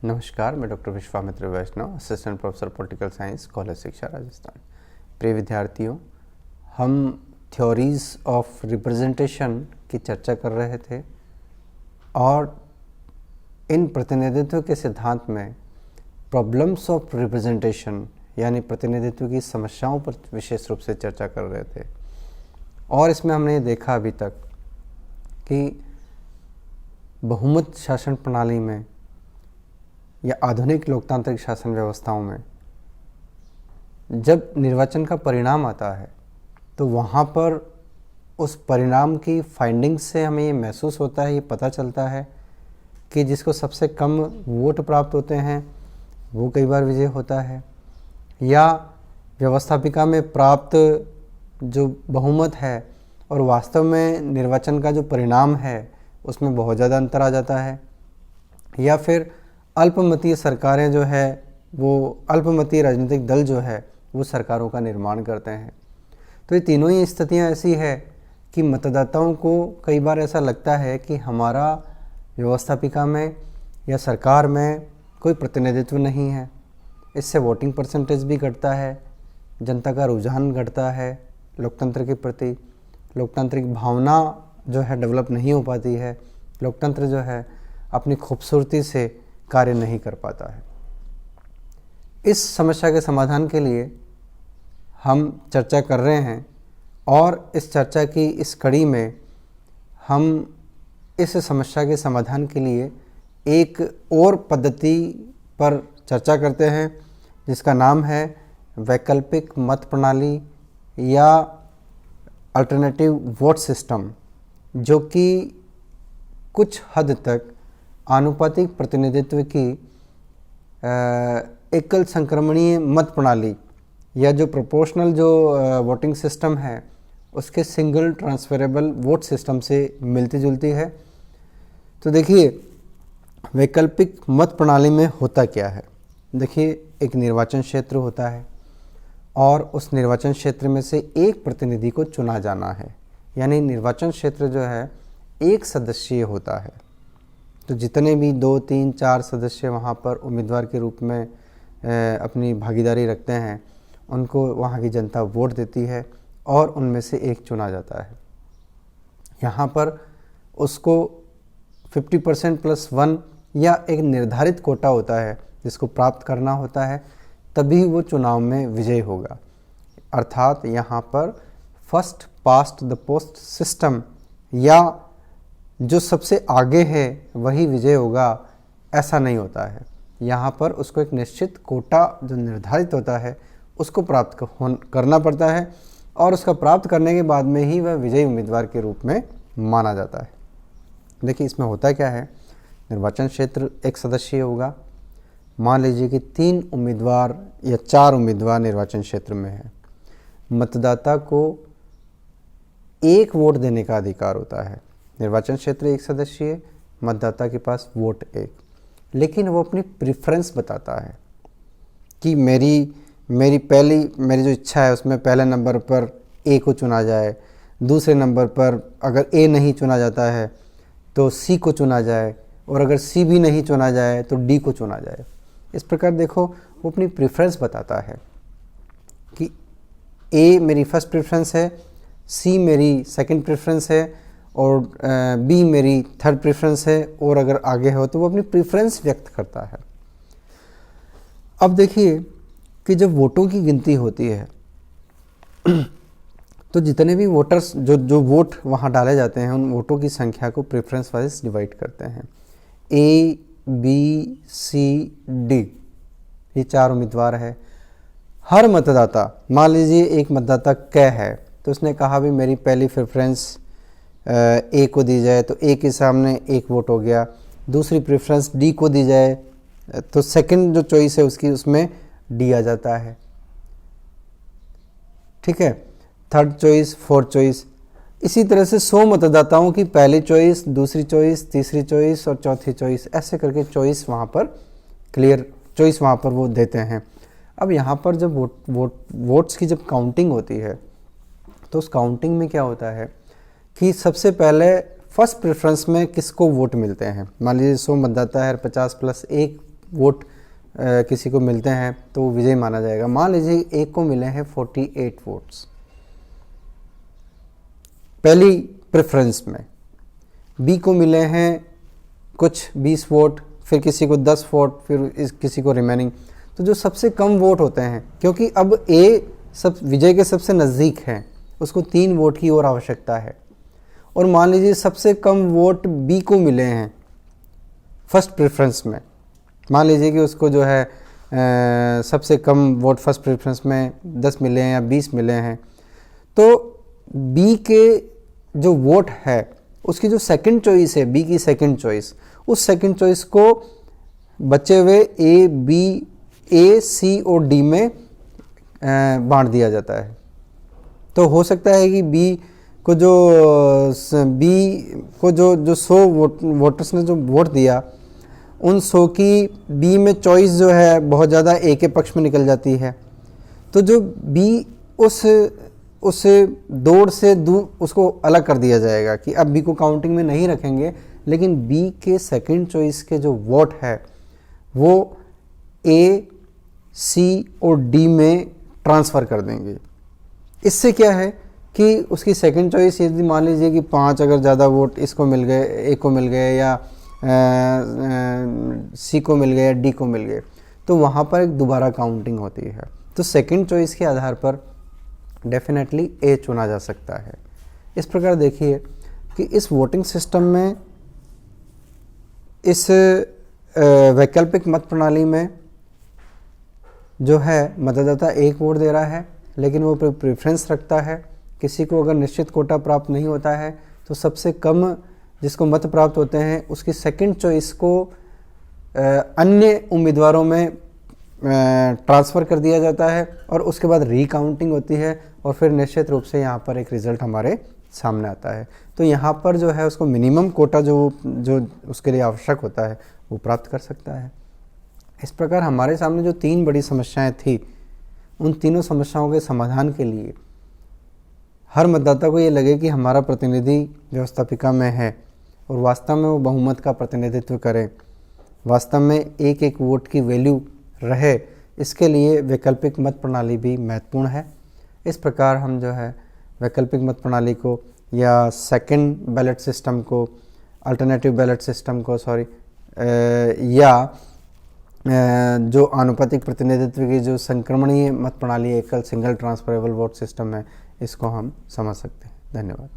नमस्कार, मैं doctor Vishwamitra Vaishnav, assistant professor political science, college Shiksha, Rajasthan. प्रिय विद्यार्थियों, हम थ्योरीज ऑफ रिप्रेजेंटेशन की चर्चा कर रहे थे और इन प्रतिनिधित्व के सिद्धांत में प्रॉब्लम्स ऑफ रिप्रेजेंटेशन यानी प्रतिनिधित्व की समस्याओं पर विशेष रूप से चर्चा कर रहे थे। और इसमें हमने देखा अभी तक कि बहुमत शासन प्रणाली में या आधुनिक लोकतांत्रिक शासन व्यवस्थाओं में जब निर्वाचन का परिणाम आता है तो वहाँ पर उस परिणाम की फाइंडिंग्स से हमें ये महसूस होता है, ये पता चलता है कि जिसको सबसे कम वोट प्राप्त होते हैं वो कई बार विजय होता है, या व्यवस्थापिका में प्राप्त जो बहुमत है और वास्तव में निर्वाचन का जो परिणाम है उसमें बहुत ज़्यादा अंतर आ जाता है, या फिर अल्पमतीय सरकारें जो है वो अल्पमतीय राजनीतिक दल जो है वो सरकारों का निर्माण करते हैं। तो ये तीनों ही स्थितियाँ ऐसी है कि मतदाताओं को कई बार ऐसा लगता है कि हमारा व्यवस्थापिका में या सरकार में कोई प्रतिनिधित्व नहीं है। इससे वोटिंग परसेंटेज भी घटता है, जनता का रुझान घटता है लोकतंत्र के प्रति, लोकतांत्रिक भावना जो है डेवलप नहीं हो पाती है, लोकतंत्र जो है अपनी खूबसूरती से कार्य नहीं कर पाता है। इस समस्या के समाधान के लिए हम चर्चा कर रहे हैं और इस चर्चा की इस कड़ी में हम इस समस्या के समाधान के लिए एक और पद्धति पर चर्चा करते हैं जिसका नाम है वैकल्पिक मत प्रणाली या अल्टरनेटिव वोट सिस्टम, जो कि कुछ हद तक आनुपातिक प्रतिनिधित्व की एकल संक्रमणीय मत प्रणाली या जो प्रोपोर्शनल जो वोटिंग सिस्टम है उसके सिंगल ट्रांसफरेबल वोट सिस्टम से मिलती जुलती है। तो देखिए वैकल्पिक मत प्रणाली में होता क्या है। देखिए एक निर्वाचन क्षेत्र होता है और उस निर्वाचन क्षेत्र में से एक प्रतिनिधि को चुना जाना है, यानी निर्वाचन क्षेत्र जो है एक सदस्यीय होता है। तो जितने भी 2, 3, 4 सदस्य वहाँ पर उम्मीदवार के रूप में अपनी भागीदारी रखते हैं उनको वहाँ की जनता वोट देती है और उनमें से एक चुना जाता है। यहाँ पर उसको 50% + 1 या एक निर्धारित कोटा होता है जिसको प्राप्त करना होता है, तभी वो चुनाव में विजयी होगा। अर्थात यहाँ पर first past the post system या जो सबसे आगे है वही विजय होगा, ऐसा नहीं होता है। यहाँ पर उसको एक निश्चित कोटा जो निर्धारित होता है उसको प्राप्त करना पड़ता है और उसका प्राप्त करने के बाद में ही वह विजयी उम्मीदवार के रूप में माना जाता है। देखिए इसमें होता क्या है, निर्वाचन क्षेत्र एक सदस्यीय होगा। मान लीजिए कि 3 उम्मीदवार या 4 उम्मीदवार निर्वाचन क्षेत्र में है। मतदाता को 1 वोट देने का अधिकार होता है। निर्वाचन क्षेत्र एक सदस्यीय, मतदाता के पास वोट 1, लेकिन वो अपनी प्रेफरेंस बताता है कि मेरी जो इच्छा है उसमें पहले नंबर पर ए को चुना जाए, दूसरे नंबर पर अगर ए नहीं चुना जाता है तो सी को चुना जाए, और अगर सी भी नहीं चुना जाए तो डी को चुना जाए। इस प्रकार देखो वो अपनी प्रेफरेंस बताता है कि ए मेरी फर्स्ट प्रेफरेंस है, सी मेरी सेकंड प्रेफरेंस है और बी मेरी थर्ड प्रेफरेंस है, और अगर आगे हो तो वो अपनी प्रेफरेंस व्यक्त करता है। अब देखिए कि जब वोटों की गिनती होती है तो जितने भी वोटर्स जो वोट वहाँ डाले जाते हैं उन वोटों की संख्या को प्रेफरेंस वाइज डिवाइड करते हैं। ए, बी, सी, डी ये 4 उम्मीदवार है। हर मतदाता, मान लीजिए एक मतदाता क है तो उसने कहा भी मेरी पहली प्रेफरेंस ए को दी जाए तो ए के सामने 1 वोट हो गया। दूसरी प्रेफरेंस डी को दी जाए तो सेकंड जो चॉइस है उसकी उसमें डी आ जाता है, ठीक है। थर्ड चॉइस, फोर्थ चॉइस, इसी तरह से 100 मतदाताओं की पहली चॉइस, दूसरी चॉइस, तीसरी चॉइस और चौथी चॉइस, ऐसे करके चॉइस वहाँ पर क्लियर चॉइस वहाँ पर वो देते हैं। अब यहाँ पर जब वोट्स की जब काउंटिंग होती है तो उस काउंटिंग में क्या होता है कि सबसे पहले फर्स्ट प्रेफरेंस में किसको वोट मिलते हैं। मान लीजिए 100 मतदाता है, 50 + 1 वोट किसी को मिलते हैं तो वो विजयी माना जाएगा। मान लीजिए ए को मिले हैं 48 वोट्स पहली प्रेफरेंस में, बी को मिले हैं कुछ 20 वोट, फिर किसी को 10 वोट, फिर किसी को रिमेनिंग। तो जो सबसे कम वोट होते हैं, क्योंकि अब ए सब विजय के सबसे नज़दीक है, उसको 3 वोट की और आवश्यकता है। और मान लीजिए सबसे कम वोट बी को मिले हैं फर्स्ट प्रेफरेंस में, मान लीजिए कि उसको जो है सबसे कम वोट फर्स्ट प्रेफरेंस में 10 मिले हैं या 20 मिले हैं, तो बी के जो वोट है उसकी जो सेकंड चॉइस है, बी की सेकंड चॉइस, उस सेकंड चॉइस को बचे हुए ए, बी, ए, सी और डी में बांट दिया जाता है। तो हो सकता है कि बी को जो 100 वोटर्स ने जो वोट दिया, उन 100 की बी में चॉइस जो है बहुत ज़्यादा ए के पक्ष में निकल जाती है। तो जो बी उस दौड़ से उसको अलग कर दिया जाएगा कि अब बी को काउंटिंग में नहीं रखेंगे, लेकिन बी के सेकंड चॉइस के जो वोट है वो ए, सी और डी में ट्रांसफ़र कर देंगे। इससे क्या है कि उसकी सेकंड चॉइस, यदि मान लीजिए कि 5 अगर ज़्यादा वोट इसको मिल गए, ए को मिल गए या सी को मिल गए या डी को मिल गए, तो वहाँ पर एक दोबारा काउंटिंग होती है। तो सेकंड चॉइस के आधार पर डेफिनेटली ए चुना जा सकता है। इस प्रकार देखिए कि इस वोटिंग सिस्टम में, इस वैकल्पिक मत प्रणाली में जो है मतदाता एक वोट दे रहा है, लेकिन वो प्रेफरेंस रखता है। किसी को अगर निश्चित कोटा प्राप्त नहीं होता है तो सबसे कम जिसको मत प्राप्त होते हैं उसकी सेकंड चॉइस को अन्य उम्मीदवारों में ट्रांसफ़र कर दिया जाता है और उसके बाद रीकाउंटिंग होती है और फिर निश्चित रूप से यहाँ पर एक रिज़ल्ट हमारे सामने आता है। तो यहाँ पर जो है उसको मिनिमम कोटा जो उसके लिए आवश्यक होता है वो प्राप्त कर सकता है। इस प्रकार हमारे सामने जो 3 बड़ी समस्याएं थी, उन तीनों समस्याओं के समाधान के लिए हर मतदाता को ये लगे कि हमारा प्रतिनिधि व्यवस्थापिका में है और वास्तव में वो बहुमत का प्रतिनिधित्व करे, वास्तव में एक एक वोट की वैल्यू रहे, इसके लिए वैकल्पिक मत प्रणाली भी महत्वपूर्ण है। इस प्रकार हम जो है वैकल्पिक मत प्रणाली को या सेकंड बैलेट सिस्टम को, अल्टरनेटिव बैलेट सिस्टम को या जो आनुपातिक प्रतिनिधित्व की जो संक्रमणीय मत प्रणाली एकल सिंगल ट्रांसफरेबल वोट सिस्टम है, इसको हम समझ सकते हैं। धन्यवाद।